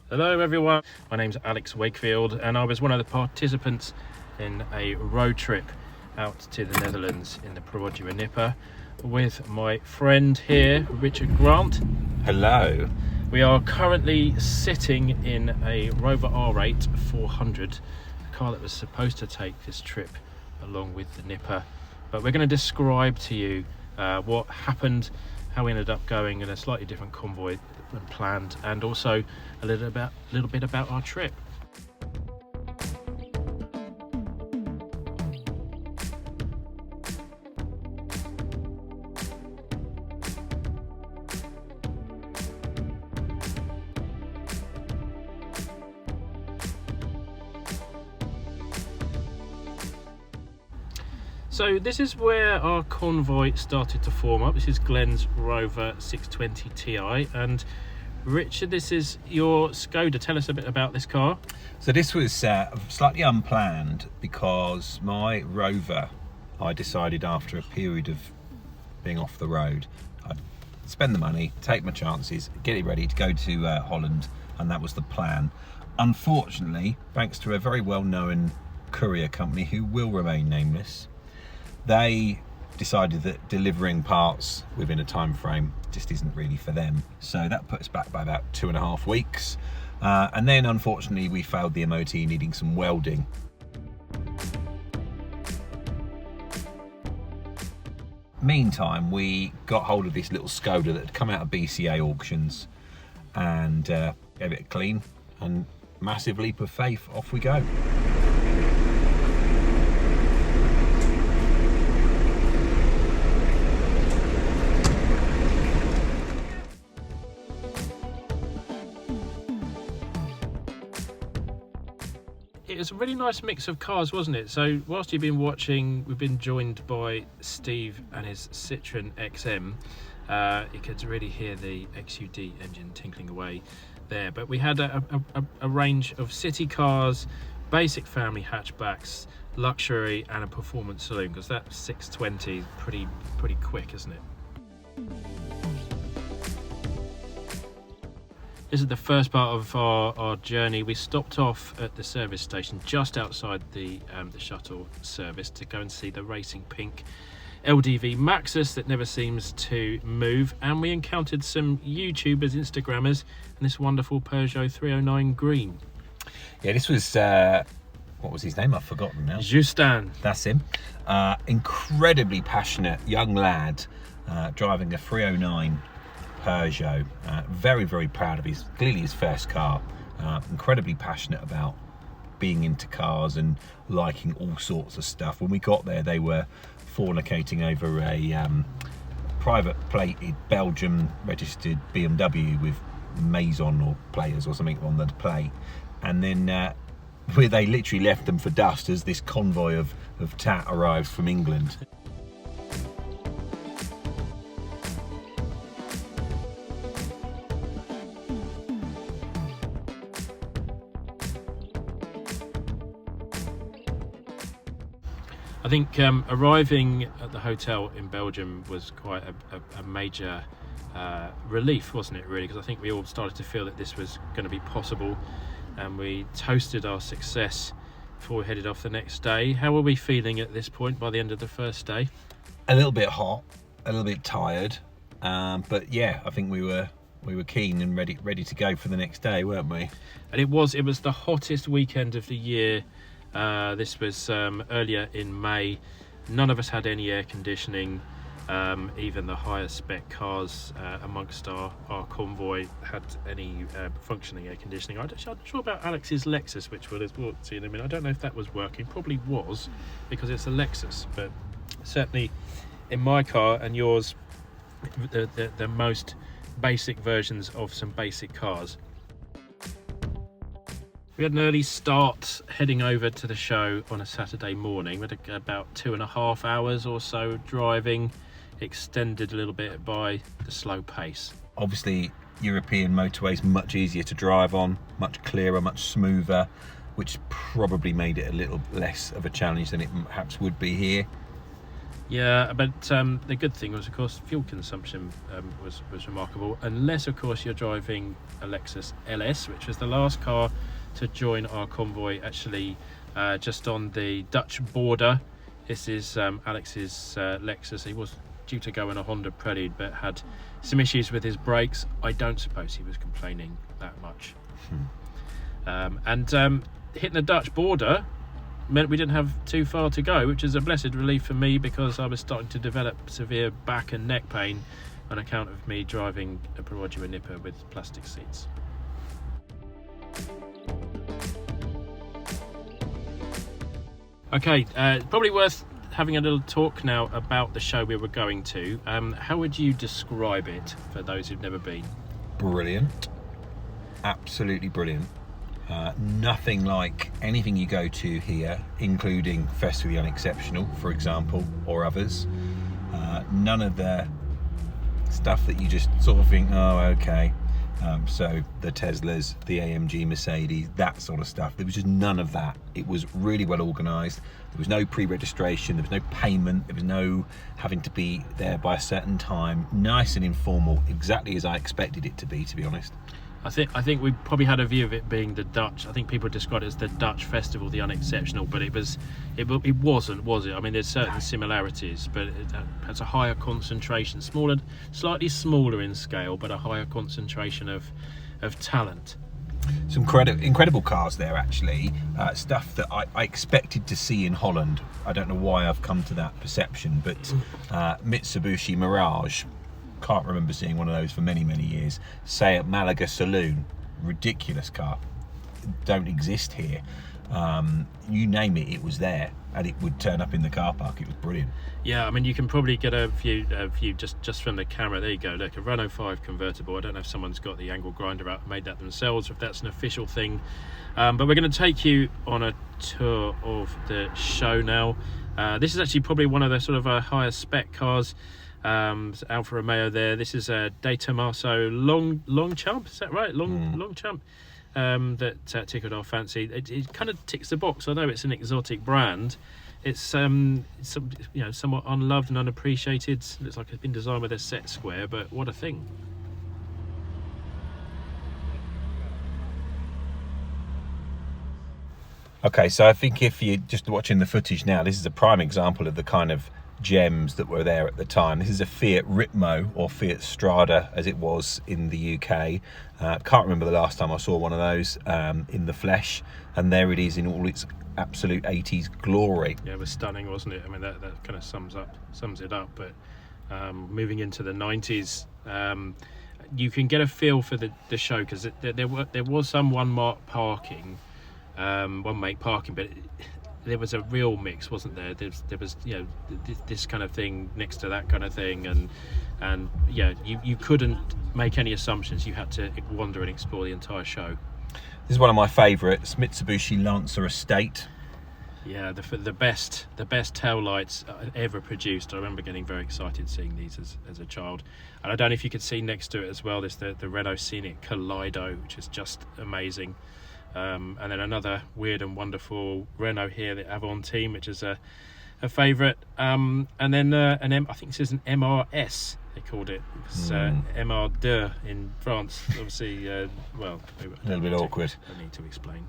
Hello everyone, my name's Alex Wakefield and I was one of the participants in a road trip out to the Netherlands in the Perodua Nippa with my friend here, Richard Grant. Hello. We are currently sitting in a Rover R8 400, a car that was supposed to take this trip along with the Nippa, but we're going to describe to you what happened, how we ended up going in a slightly different convoy than planned, and also a little bit about our trip. So this is where our convoy started to form up. This is Glenn's Rover 620 Ti, and Richard, this is your Skoda. Tell us a bit about this car. So this was slightly unplanned because my Rover, I decided after a period of being off the road, I'd spend the money, take my chances, get it ready to go to Holland, and that was the plan. Unfortunately, thanks to a very well-known courier company who will remain nameless, they decided that delivering parts within a time frame just isn't really for them. So that put us back by about 2.5 weeks. And then unfortunately we failed the MOT, needing some welding. Meantime, we got hold of this little Skoda that had come out of BCA auctions and gave it a clean, and massive leap of faith, off we go. It was a really nice mix of cars, wasn't it? So whilst you've been watching, we've been joined by Steve and his Citroën XM. You could really hear the XUD engine tinkling away there. But we had a range of city cars, basic family hatchbacks, luxury, and a performance saloon, because that 620 is pretty quick, isn't it? This is the first part of our journey. We stopped off at the service station just outside the shuttle service to go and see the racing pink LDV Maxus that never seems to move, and we encountered some YouTubers, Instagrammers, and this wonderful Peugeot 309 green. Yeah, this was, what was his name? I've forgotten now. Justin. That's him. Incredibly passionate young lad driving a 309 Peugeot. Very, very proud of clearly his first car. Incredibly passionate about being into cars and liking all sorts of stuff. When we got there, they were fornicating over a private plated Belgium registered BMW with Maison or Players or something on the plate, and then where they literally left them for dust as this convoy of tat arrived from England. I think arriving at the hotel in Belgium was quite a major relief, wasn't it, really? Because I think we all started to feel that this was going to be possible, and we toasted our success before we headed off the next day. How were we feeling at this point by the end of the first day? A little bit hot, a little bit tired, but yeah, I think we were keen and ready to go for the next day, weren't we? And it was the hottest weekend of the year. This was earlier in May. None of us had any air conditioning. Even the higher spec cars amongst our convoy had any functioning air conditioning. I'm not sure about Alex's Lexus, which we'll see in a minute. I don't know if that was working. Probably was, because it's a Lexus, but certainly in my car and yours, the most basic versions of some basic cars. We had an early start heading over to the show on a Saturday morning. We had about 2.5 hours or so driving, extended a little bit by the slow pace. Obviously, European motorways much easier to drive on, much clearer, much smoother, which probably made it a little less of a challenge than it perhaps would be here. Yeah, but the good thing was, of course, fuel consumption was remarkable. Unless, of course, you're driving a Lexus LS, which was the last car to join our convoy, actually just on the Dutch border. This is Alex's Lexus. He was due to go in a Honda Prelude, but had some issues with his brakes. I don't suppose he was complaining that much. And hitting the Dutch border meant we didn't have too far to go, which is a blessed relief for me, because I was starting to develop severe back and neck pain on account of me driving a Perodua Nippa with plastic seats. Okay, probably worth having a little talk now about the show we were going to. How would you describe it for those who've never been? Brilliant, absolutely brilliant. Nothing like anything you go to here, including Festival the Unexceptional, for example, or others. None of the stuff that you just sort of think, oh, okay. So the Teslas, the AMG Mercedes, that sort of stuff. There was just none of that. It was really well organised. There was no pre-registration, there was no payment, there was no having to be there by a certain time. Nice and informal, exactly as I expected it to be honest. I think we probably had a view of it being the Dutch. I think people described it as the Dutch Festival, the Unexceptional, but it wasn't, was it? I mean, there's certain similarities, but it has a higher concentration, slightly smaller in scale, but a higher concentration of talent. Some incredible cars there, actually. Stuff that I expected to see in Holland. I don't know why I've come to that perception, but Mitsubishi Mirage. Can't remember seeing one of those for many years. Say at Malaga Saloon, ridiculous car, don't exist here. You name it, it was there, and it would turn up in the car park. It was brilliant. Yeah, I mean, you can probably get a view just from the camera. There you go. Look, a Renault 5 convertible. I don't know if someone's got the angle grinder out and made that themselves, or if that's an official thing. But we're going to take you on a tour of the show now. This is actually probably one of the sort of higher spec cars. Alfa Romeo there. This is a De Tomaso Longchamp, is that right? Longchamp. That tickled our fancy. It kind of ticks the box. Although it's an exotic brand, it's somewhat unloved and unappreciated. Looks like it's been designed with a set square, but what a thing. Okay, so I think if you're just watching the footage now, this is a prime example of the kind of gems that were there at the time. This is a Fiat Ritmo, or Fiat Strada as it was in the UK. Can't remember the last time I saw one of those in the flesh, and there it is in all its absolute 80s glory. Yeah, it was stunning, wasn't it? I mean, that kind of sums it up. But moving into the 90s, you can get a feel for the show, because there was some one make parking, but there was a real mix, wasn't there? There was this kind of thing next to that kind of thing, and yeah, you couldn't make any assumptions. You had to wander and explore the entire show. This is one of my favourites, Mitsubishi Lancer Estate. Yeah, the best tail lights ever produced. I remember getting very excited seeing these as a child. And I don't know if you could see next to it as well, there's the Renault Scenic Kaleido, which is just amazing. And then another weird and wonderful Renault here, the Avon Team, which is a favourite. And then I think this is an MRS, they called it. It's MR2 in France. Obviously, a little bit awkward. I need to explain.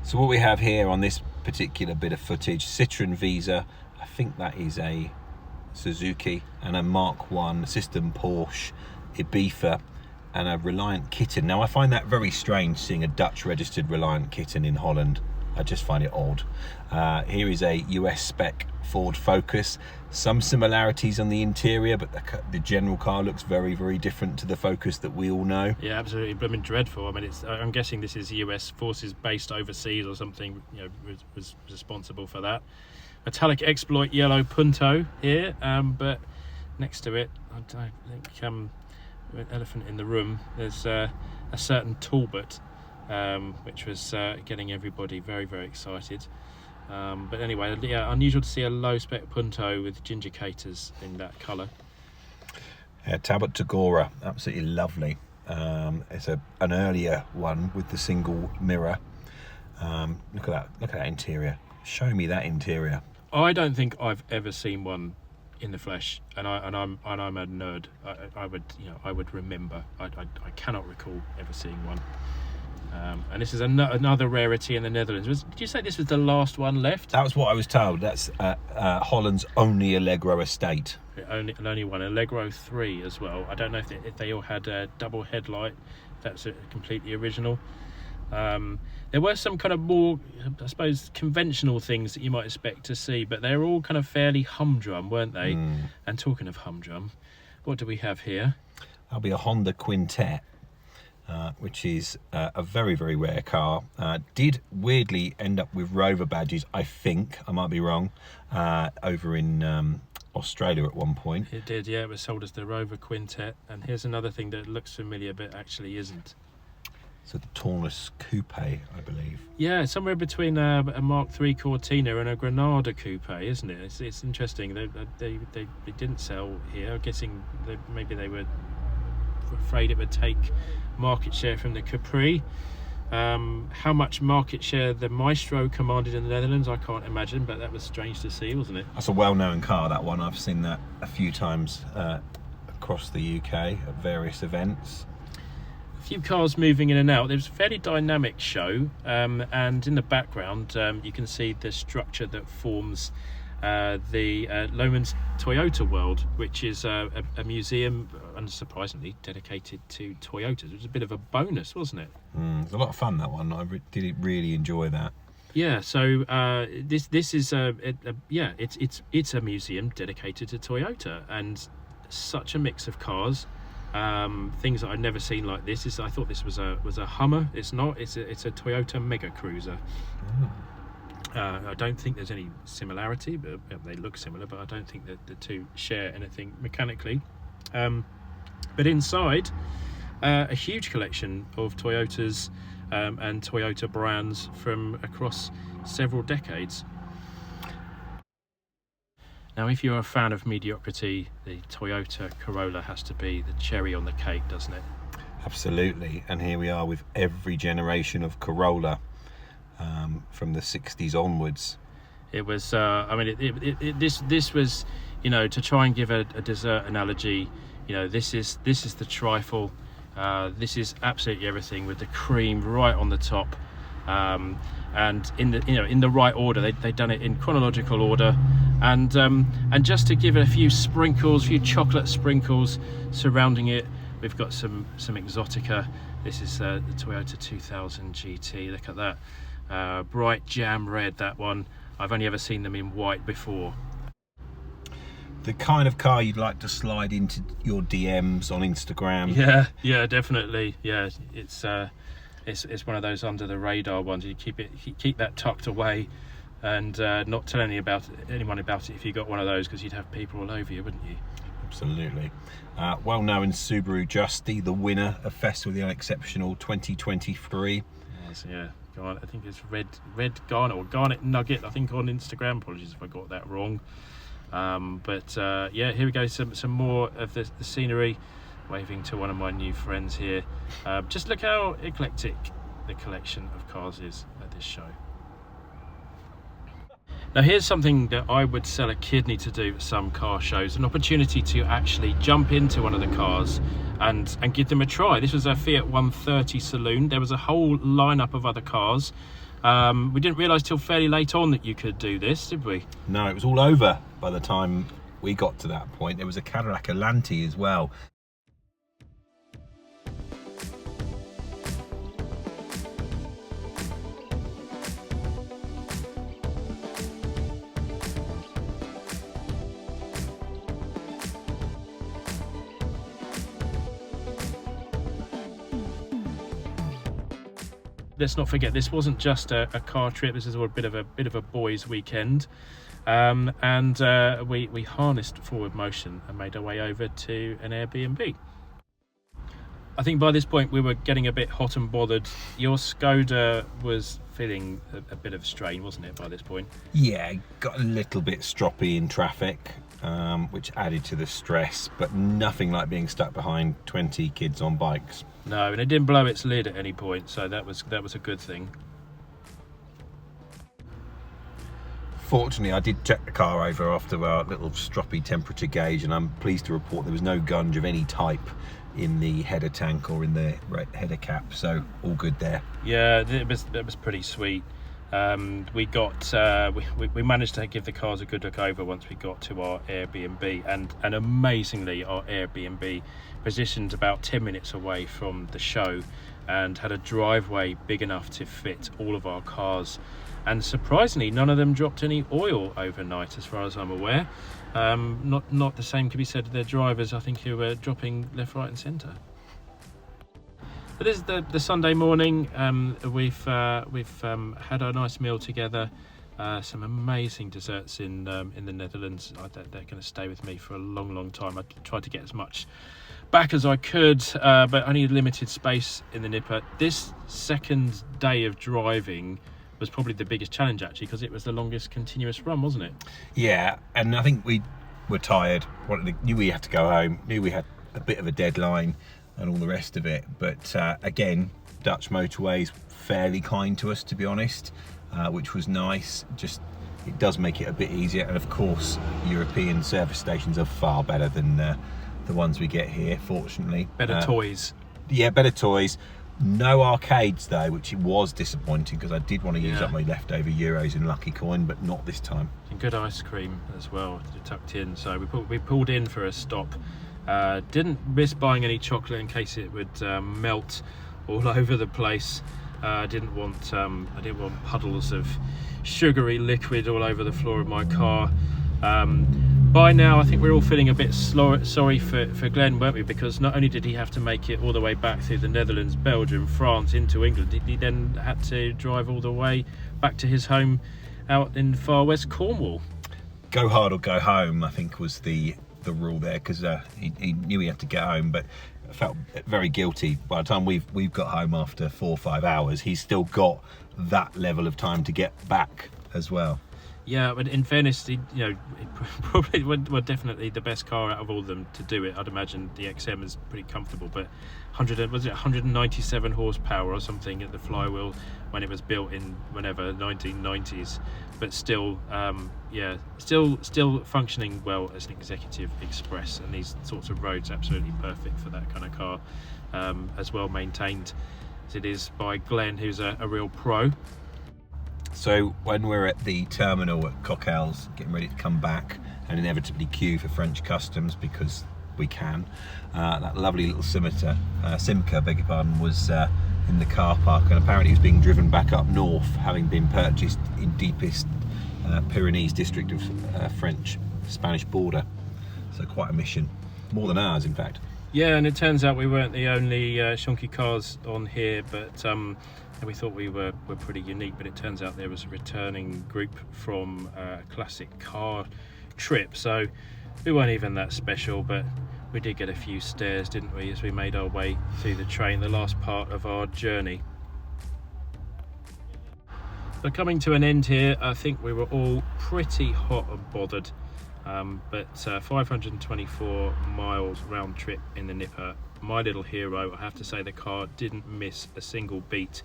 So what we have here on this particular bit of footage, Citroën Visa, I think that is a Suzuki, and a Mark 1 System Porsche Ibiza, and a Reliant Kitten. Now I find that very strange, seeing a Dutch registered Reliant Kitten in Holland. I just find it odd. Here is a US spec Ford Focus. Some similarities on the interior, but the general car looks very different to the Focus that we all know. Yeah, absolutely blooming dreadful. I mean, I'm guessing this is US forces based overseas or something, was responsible for that. Metallic exploit yellow Punto here, but next to it, I think elephant in the room, there's a certain Talbot, which was getting everybody very excited. But anyway, yeah, unusual to see a low spec Punto with ginger caters in that colour. Yeah, Talbot Tagora, absolutely lovely. It's an earlier one with the single mirror. Look at that interior. Show me that interior. I don't think I've ever seen one in the flesh, and I'm a nerd. I would remember. I cannot recall ever seeing one. And this is another rarity in the Netherlands. Did you say this was the last one left? That was what I was told. That's Holland's only Allegro estate. Only one, Allegro 3 as well. I don't know if they all had a double headlight. That's completely original. There were some kind of more, I suppose, conventional things that you might expect to see, but they're all kind of fairly humdrum, weren't they? And talking of humdrum, what do we have here? That'll be a Honda Quintet, which is a very, very rare car. Did weirdly end up with Rover badges, I think, I might be wrong, over in Australia at one point. It did, yeah. It was sold as the Rover Quintet. And here's another thing that looks familiar but actually isn't. So the Taunus Coupe, I believe. Yeah, somewhere between a Mark III Cortina and a Granada Coupe, isn't it? It's interesting. They didn't sell here. I'm guessing maybe they were afraid it would take market share from the Capri. How much market share the Maestro commanded in the Netherlands, I can't imagine, but that was strange to see, wasn't it? That's a well-known car, that one. I've seen that a few times across the UK at various events. A few cars moving in and out. There's a fairly dynamic show, and in the background you can see the structure that forms the Lohmann's Toyota World, which is a museum, unsurprisingly, dedicated to Toyotas. It was a bit of a bonus, wasn't it? It was a lot of fun, that one. I did really enjoy that. Yeah, so this is it's a museum dedicated to Toyota, and such a mix of cars. Things that I'd never seen like this. I thought this was a Hummer. It's not. It's a Toyota Mega Cruiser. I don't think there's any similarity, but they look similar. But I don't think that the two share anything mechanically. But inside, a huge collection of Toyotas and Toyota brands from across several decades. Now, if you're a fan of mediocrity, the Toyota Corolla has to be the cherry on the cake, doesn't it? Absolutely. And here we are with every generation of Corolla from the 60s onwards. It was, this was, to try and give a dessert analogy, this is the trifle. This is absolutely everything with the cream right on the top. And in the right order. They've done it in chronological order, and just to give it a few chocolate sprinkles surrounding it, we've got some Exotica. This is the Toyota 2000 GT. Look at that, bright jam red, that one. I've only ever seen them in white before. The kind of car you'd like to slide into your DMs on Instagram. Yeah, definitely. Yeah, it's one of those under the radar ones. You keep that tucked away, and not tell anyone about it if you got one of those, because you'd have people all over you, wouldn't you? Absolutely. Well known Subaru Justy, the winner of Festival of the Unexceptional 2023. Yes, yeah. I think it's red garnet or garnet nugget, I think, on Instagram. Apologies if I got that wrong. Yeah, here we go. Some more of the scenery. Waving to one of my new friends here. Just look how eclectic the collection of cars is at this show. Now, here's something that I would sell a kidney to do at some car shows: an opportunity to actually jump into one of the cars and give them a try. This was a Fiat 130 saloon. There was a whole lineup of other cars. We didn't realise till fairly late on that you could do this, did we? No, it was all over by the time we got to that point. There was a Cadillac Alante as well. Let's not forget, this wasn't just a car trip. This is a bit of a boys' weekend, and we harnessed forward motion and made our way over to an Airbnb. I think by this point we were getting a bit hot and bothered. Your Skoda was feeling a bit of strain, wasn't it, by this point? Yeah, got a little bit stroppy in traffic, which added to the stress, but nothing like being stuck behind 20 kids on bikes. No, and it didn't blow its lid at any point, so that was a good thing. Fortunately, I did check the car over after our little stroppy temperature gauge, and I'm pleased to report there was no gunge of any type in the header tank or in the header cap, so all good there. Yeah, it was pretty sweet. We managed to give the cars a good look over once we got to our Airbnb, and amazingly our Airbnb positioned about 10 minutes away from the show and had a driveway big enough to fit all of our cars, and surprisingly none of them dropped any oil overnight as far as I'm aware. Not the same can be said of their drivers, I think, who were dropping left, right and centre. But this is the Sunday morning. We've had a nice meal together. Some amazing desserts in the Netherlands. They're going to stay with me for a long time. I tried to get as much back as I could, but only limited space in the Nippa. This second day of driving was probably the biggest challenge, actually, because it was the longest continuous run, wasn't it? Yeah, and I think we were tired. Knew we had to go home. Knew we had a bit of a deadline and all the rest of it. But again, Dutch motorways fairly kind to us, to be honest, which was nice. Just it does make it a bit easier, and of course, European service stations are far better than the ones we get here. Fortunately, better toys. Yeah, better toys. No arcades though, which it was disappointing because I did want to use up my leftover euros in Lucky Coin, but not this time. And good ice cream as well, tucked in. So we pulled in for a stop. Didn't miss buying any chocolate in case it would melt all over the place. I didn't want puddles of sugary liquid all over the floor of my car. By now, I think we're all feeling a bit sorry for Glenn, weren't we? Because not only did he have to make it all the way back through the Netherlands, Belgium, France, into England, he then had to drive all the way back to his home out in far west Cornwall. Go hard or go home, I think, was the rule there, because he knew he had to get home, but felt very guilty. By the time we've got home after 4 or 5 hours, he's still got that level of time to get back as well. Yeah, but in fairness, he probably definitely the best car out of all of them to do it. I'd imagine the XM is pretty comfortable, but 197 horsepower or something at the flywheel when it was built in 1990s, but still, still functioning well as an executive express, and these sorts of roads absolutely perfect for that kind of car, as well maintained as it is by Glenn, who's a real pro. So when we're at the terminal at Coquelles, getting ready to come back and inevitably queue for French customs because we can, that lovely little Simca, beg your pardon, was in the car park, and apparently he was being driven back up north, having been purchased in deepest Pyrenees district of French-Spanish border. So quite a mission, more than ours in fact. Yeah, and it turns out we weren't the only shonky cars on here, but we thought we were pretty unique, but it turns out there was a returning group from a classic car trip, so we weren't even that special, but we did get a few stares, didn't we, as we made our way through the train, the last part of our journey. So coming to an end here, I think we were all pretty hot and bothered, but 524 miles round trip in the Nippa, my little hero. I have to say the car didn't miss a single beat.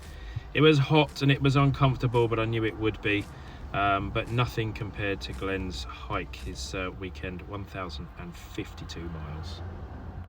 It was hot and it was uncomfortable, but I knew it would be, but nothing compared to Glenn's hike, his weekend 1,052 miles.